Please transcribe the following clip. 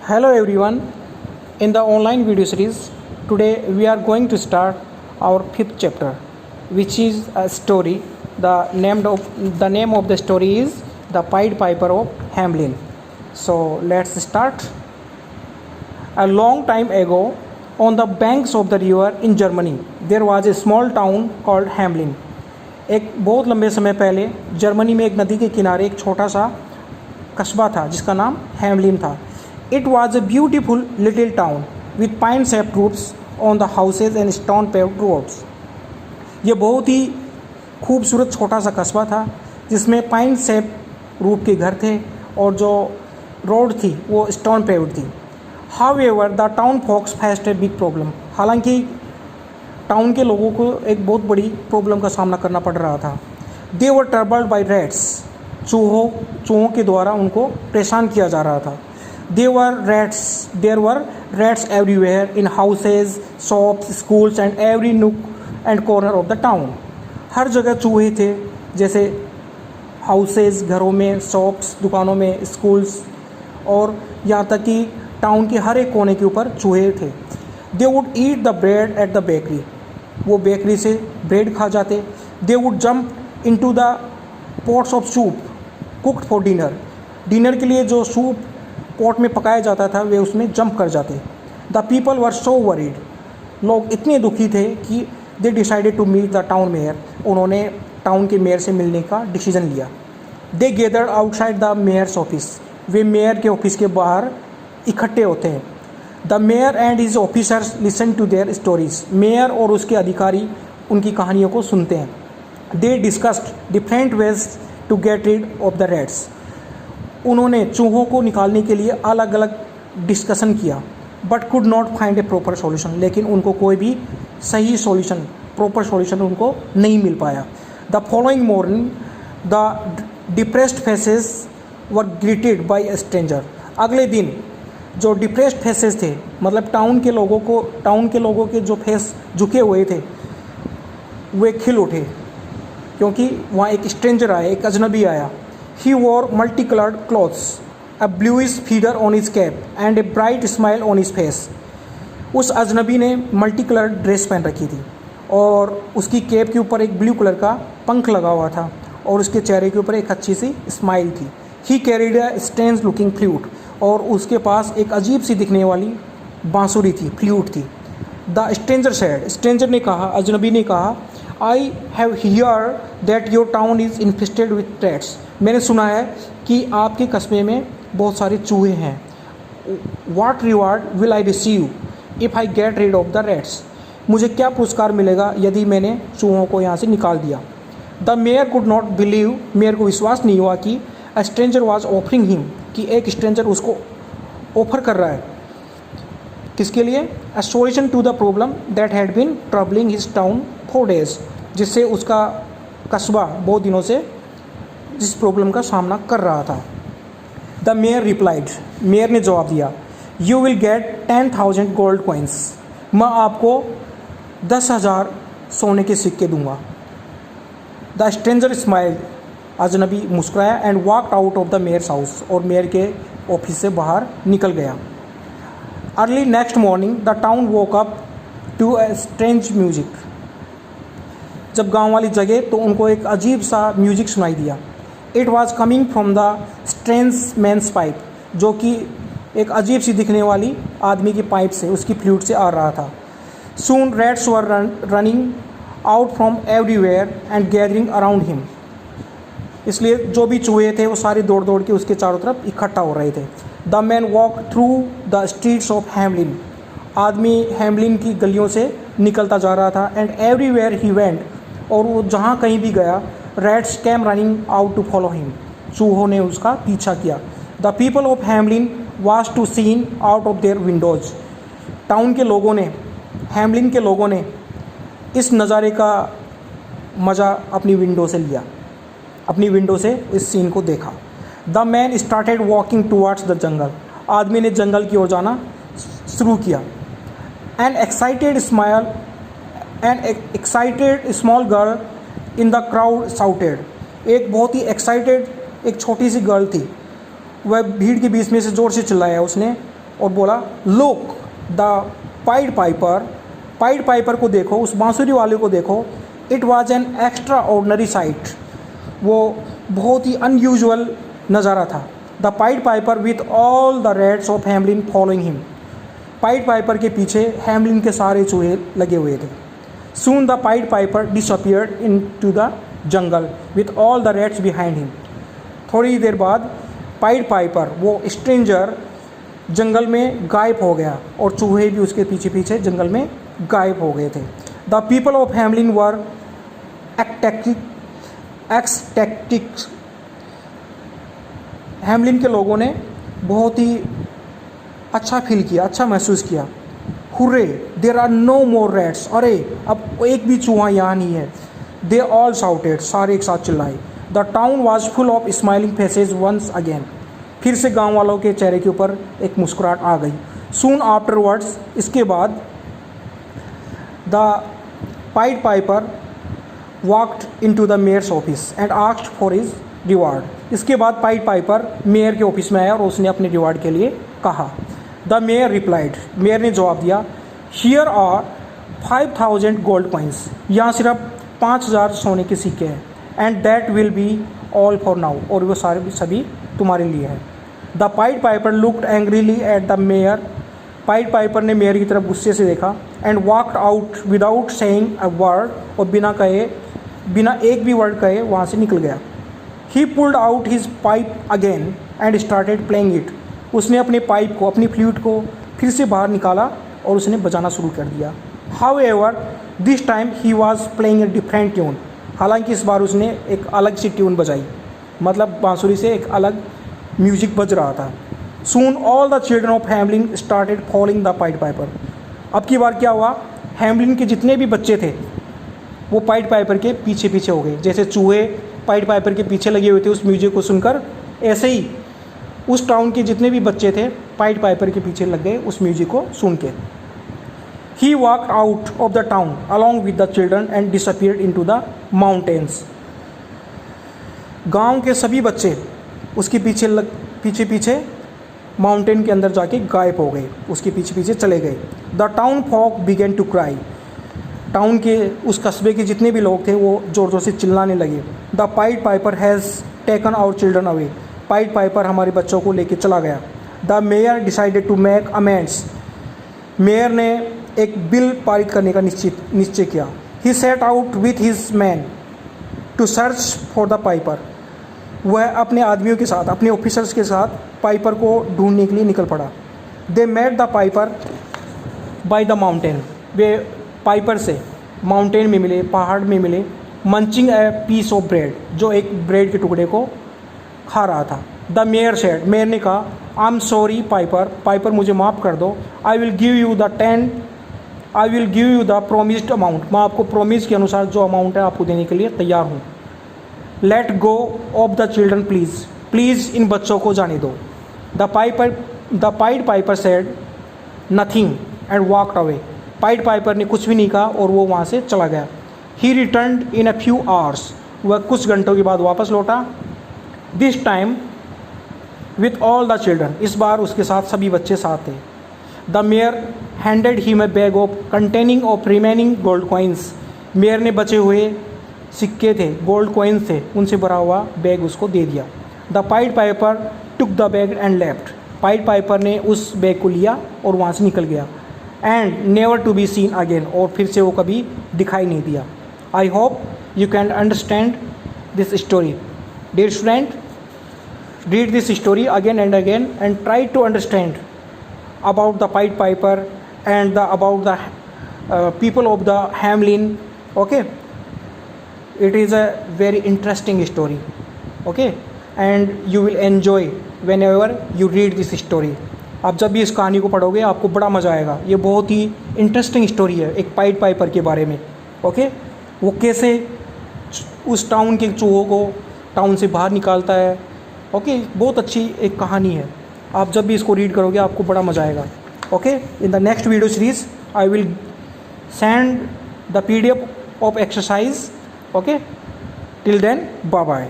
Hello everyone. In the online video series, today we are going to start our fifth chapter, which is a story. The name of the story is The Pied Piper of Hamelin. So let's start. A long time ago, on the banks of the river in Germany, there was a small town called Hamelin. एक बहुत लंबे समय पहले Germany में एक नदी के किनारे एक छोटा सा कस्बा था जिसका नाम हैमलिन था. It was a beautiful little town with pine shaped roofs on the houses and stone paved roads. ये बहुत ही खूबसूरत छोटा सा कस्बा था जिसमें पाइन शेप रूफ के घर थे और जो रोड थी वो स्टोन पेव्ड थी. However the town folks faced a big problem. हालांकि टाउन के लोगों को एक बहुत बड़ी प्रॉब्लम का सामना करना पड़ रहा था. They were troubled by rats. चूहों के द्वारा उनको परेशान किया जा रहा था. There were rats everywhere in houses, shops, schools and every nook and corner of the town. हर जगह चूहे थे, जैसे हाउसेज घरों में, शॉप्स दुकानों में, स्कूल्स और यहाँ तक कि टाउन के हर एक कोने के ऊपर चूहे थे. They would eat the bread at the bakery. वो बेकरी से ब्रेड खा जाते. They would jump into the pots of soup cooked for dinner. Dinner के लिए जो सूप पॉट में पकाया जाता था वे उसमें जंप कर जाते. The people were so worried. लोग इतने दुखी थे कि they decided to meet the town mayor. उन्होंने टाउन के मेयर से मिलने का डिसीजन लिया. They gathered outside the mayor's office. वे मेयर के ऑफिस के बाहर इकट्ठे होते हैं. The mayor and his officers listen to their stories. Mayor और उसके अधिकारी उनकी कहानियों को सुनते हैं. They discussed different ways to get rid of the rats. उन्होंने चूहों को निकालने के लिए अलग अलग डिस्कशन किया, but could not find A proper solution. लेकिन उनको कोई भी सही सॉल्यूशन, प्रॉपर सॉल्यूशन उनको नहीं मिल पाया. The following morning the depressed faces were greeted by a stranger. अगले दिन जो डिप्रेस्ड फेसेस थे, मतलब टाउन के लोगों के जो फेस झुके हुए थे वे खिल उठे क्योंकि वहाँ एक स्ट्रेंजर आया, एक अजनबी आया. He wore multicolored clothes, a bluish feather on his cap, and a bright smile on his face. उस अजनबी ने मल्टी कलर ड्रेस पहन रखी थी और उसकी कैप के ऊपर एक ब्लू कलर का पंख लगा हुआ था और उसके चेहरे के ऊपर एक अच्छी सी स्माइल थी. He carried a strange looking flute. और उसके पास एक अजीब सी दिखने वाली बांसुरी थी, फ्लूट थी. The stranger said. स्ट्रेंजर ने कहा, अजनबी ने कहा, I have here that your town is infested with rats. मैंने सुना है कि आपके कस्बे में बहुत सारे चूहे हैं. What reward will I receive if I get rid of the rats. मुझे क्या पुरस्कार मिलेगा यदि मैंने चूहों को यहाँ से निकाल दिया. The mayor could not believe. Mayor को विश्वास नहीं हुआ कि a stranger was offering him, कि एक स्ट्रेंजर उसको ऑफर कर रहा है. किसके लिए? A solution to the problem that had been troubling his town for days. जिससे उसका कस्बा बहुत दिनों से जिस प्रॉब्लम का सामना कर रहा था. The mayor replied. मेयर ने जवाब दिया, you will get 10,000 gold coins. मैं आपको 10,000 सोने के सिक्के दूंगा. The stranger smiled. अजनबी मुस्कुराया and walked out of the mayor's house. और मेयर के ऑफिस से बाहर निकल गया. Early next morning the town woke up to a strange music. जब गांव वाली जगह तो उनको एक अजीब सा म्यूजिक सुनाई दिया. It was coming from the strange man's pipe. जो कि एक अजीब सी दिखने वाली आदमी की पाइप से, उसकी फ्लूट से आ रहा था. Soon rats were running out from everywhere and gathering around him. इसलिए जो भी चूहे थे वो सारे दौड़ दौड़ के उसके चारों तरफ इकट्ठा हो रहे थे. The man walk through the streets of Hamelin. आदमी हैमलिन की गलियों से निकलता जा रहा था. And everywhere he went. और वो जहाँ कहीं भी गया, rats came running out to follow him. चूहों ने उसका पीछा किया. The people of Hamelin was to seen out of their windows. Town के लोगों ने, हैमलिन के लोगों ने इस नज़ारे का मज़ा अपनी विंडो से लिया, अपनी विंडो से इस सीन को देखा. The man started walking towards the jungle. आदमी ने जंगल की ओर जाना शुरू किया. N excited small girl in the crowd shouted. एक बहुत ही एक्साइटेड एक छोटी सी गर्ल थी. वह भीड़ के बीच में से ज़ोर से चिल्लाया उसने और बोला लुक द पाइड पाइपर को देखो, उस बांसुरी वाले को देखो, it was an extraordinary sight, वो बहुत ही अनयूजुअल नज़ारा था। The pied piper with all the rats of Hamelin following him, pied piper के पीछे हैमलिन के सारे चूहे लगे हुए थे। Soon the pied piper disappeared into the jungle with all the rats behind him, थोड़ी देर बाद पाइड पाइपर वो स्ट्रेंजर जंगल में गायब हो गया और चूहे भी उसके पीछे पीछे जंगल में गायब हो गए थे। The people of Hamelin were ecstatic, Hamelin के लोगों ने बहुत ही अच्छा फील किया, अच्छा महसूस किया। Hurray there are no more rats, अरे अब एक भी चूहा यहाँ नहीं है। दे ऑल शाउटेड, सारे एक साथ चिल्लाए। The town was full of smiling faces once again, फिर से गांव वालों के चेहरे के ऊपर एक मुस्कुराहट आ गई। सून आफ्टरवर्ड्स, इसके बाद the pied piper walked into the mayor's office and asked for his reward. इसके बाद पाइड पाइपर मेयर के ऑफिस में आया और उसने अपने रिवार्ड के लिए कहा। द मेयर रिप्लाइड, मेयर ने जवाब दिया, हियर आर 5000 गोल्ड कॉइन्स, यहाँ सिर्फ 5000 सोने के सिक्के हैं, and that will be all for now, और वो सारे सभी तुम्हारे लिए है। The pied Piper looked angrily at the mayor, pied piper ने मेयर की तरफ गुस्से से देखा। And walked out without saying a word, और बिना एक भी वर्ड कहे वहाँ से निकल गया। ही pulled out his pipe again and started playing it, उसने अपने पाइप को, अपनी फ्लूट को फिर से बाहर निकाला और उसने बजाना शुरू कर दिया। How ever this time he was playing a different tune, हालांकि इस बार उसने एक अलग सी ट्यून बजाई, मतलब बांसुरी से एक अलग म्यूजिक बज रहा था। सून all the children of Hamelin started following the pied Piper, अब की बार क्या हुआ, हैमलिन के जितने भी बच्चे थे वो पाइड पाइपर के पीछे पीछे हो गए। जैसे चूहे पाइड पाइपर के पीछे लगे हुए थे उस म्यूजिक को सुनकर, ऐसे ही उस टाउन के जितने भी बच्चे थे पाइड पाइपर के पीछे लग गए उस म्यूजिक को सुन के। He walked out of the town along with the children and disappeared into the mountains, गांव के सभी बच्चे उसके पीछे पीछे माउंटेन के अंदर जाके गायब हो गए, उसके पीछे पीछे चले गए। The town folk began to cry, टाउन के उस कस्बे के जितने भी लोग थे वो ज़ोर ज़ोर से चिल्लाने लगे। The pied piper has taken our children away, pied piper हमारे बच्चों को लेके चला गया। The mayor decided to make amends, mayor ने एक बिल पारित करने का निश्चय किया। He set out with his man to search for the piper, वह अपने आदमियों के साथ, अपने ऑफिसर्स के साथ पाइपर को ढूंढने के लिए निकल पड़ा। They met the piper by the mountain, वे पाइपर से माउंटेन में मिले, पहाड़ में मिले। Munching a piece of bread, जो एक ब्रेड के टुकड़े को खा रहा था। द मेयर सेड, मेयर ने कहा, आई एम सॉरी पाइपर मुझे माफ़ कर दो। I will give you the promised amount, मैं आपको प्रोमिस के अनुसार जो अमाउंट है आपको देने के लिए तैयार हूँ। Let go of the children please इन बच्चों को जाने दो। The pied piper said nothing and walked away, pied piper ने कुछ भी नहीं कहा और वो वहाँ से चला गया। He returned in a few hours, वह कुछ घंटों के बाद वापस लौटा। This time with all the children, इस बार उसके साथ सभी बच्चे साथ थे। The mayor handed him a bag of containing of remaining gold coins, mayor ने बचे हुए सिक्के थे, गोल्ड कॉइन्स थे, उनसे भरा हुआ बैग उसको दे दिया। The pied Piper took the bag and left, pied piper ने उस बैग को लिया और वहाँ से निकल गया। And never to be seen again, और फिर से वो कभी दिखाई नहीं दिया। I hope you can understand this story. Dear student, read this story again and try to understand about the Pied Piper and about the people of the Hamelin. Okay, it is a very interesting story. Okay, and you will enjoy whenever you read this story. आप जब भी इस कहानी को पढ़ोगे आपको बड़ा मज़ा आएगा। ये बहुत ही इंटरेस्टिंग स्टोरी है एक पाइड पाइपर के बारे में। ओके, वो कैसे उस टाउन के चूहों को टाउन से बाहर निकालता है। ओके, बहुत अच्छी एक कहानी है। आप जब भी इसको रीड करोगे आपको बड़ा मज़ा आएगा। Okay, in the next video series I will send the PDF of exercise. Okay, till then, bye bye.